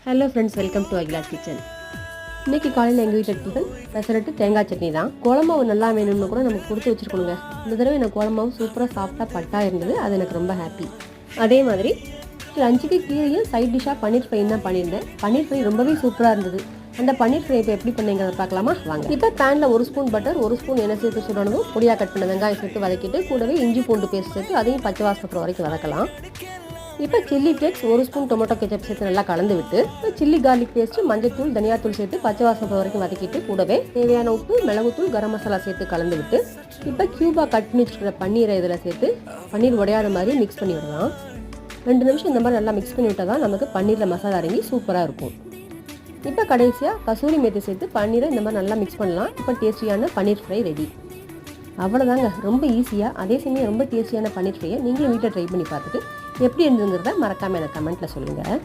Hello friends, welcome to Akila's kitchen. இன்றைக்கி காலையில் எங்கள் வீட்டில் டிஃபன் பெசரட்டு தேங்காய் சட்னி தான். குழம்பாவு நல்லா வேணும்னு கூட நமக்கு கொடுத்து வச்சுருக்கணுங்க. இந்த தடவை எனக்கு குழம்பாவும் சூப்பராக சாஃப்டாக பட்டா இருந்தது. அது எனக்கு ரொம்ப ஹாப்பி. அதே மாதிரி லஞ்சுக்கு கீரையும் சைட் டிஷ்ஷாக பன்னீர் ஃப்ரை தான் பண்ணியிருந்தேன். பன்னீர் ஃப்ரை ரொம்பவே சூப்பராக இருந்தது. அந்த பன்னீர் ஃப்ரை இப்போ எப்படி பண்ணீங்கிறத பார்க்கலாமா வாங்க. இப்போ பேனில் 1 ஸ்பூன் பட்டர், 1 ஸ்பூன் எண்ணெய் சேர்த்து சுடணும். பொடியாக கட் பண்ண வெங்காயம் சேர்த்து வதக்கிட்டு கூடவே இஞ்சி பூண்டு பேஸ்ட் சேர்த்து அதையும் பச்சை வாசனை வரைக்கும் வதக்கலாம். இப்போ chilli flakes, 1 spoon tomato ketchup சேர்த்து நல்லா கலந்து விட்டு சில்லி கார்லிக் பேஸ்ட்டு, மஞ்சத்தூள், தனியாத்தூள் சேர்த்து பச்சை வாசனை வரைக்கும் வதக்கிட்டு கூடவே தேவையான உப்பு, மிளகுத்தூள், கரம் மசாலா சேர்த்து கலந்து விட்டு இப்போ கியூபாக கட் பண்ணி வச்சுக்கிற பன்னீரை இதில் சேர்த்து பன்னீர் உடையாத மாதிரி மிக்ஸ் பண்ணி விடலாம். 2 நிமிஷம் இந்த மாதிரி நல்லா மிக்ஸ் பண்ணி விட்டால் தான் நமக்கு பன்னீரில் மசாலா இறங்கி சூப்பராக இருக்கும். இப்போ கடைசியாக கசூரி மேத்தி சேர்த்து பன்னீரை இந்த மாதிரி நல்லா மிக்ஸ் பண்ணலாம். இப்போ டேஸ்டியான பன்னீர் ஃப்ரை ரெடி. அவ்வளோதாங்க. ரொம்ப ஈஸியாக, அதே சமயம் ரொம்ப டேஸ்டியான பன்னீர் ஃப்ரையை நீங்களும் வீட்டில் ட்ரை பண்ணி பார்த்துட்டு எப்படி இருந்துங்கிறத மறக்காமல் எனக்கு கமெண்ட்டில் சொல்லுங்கள்.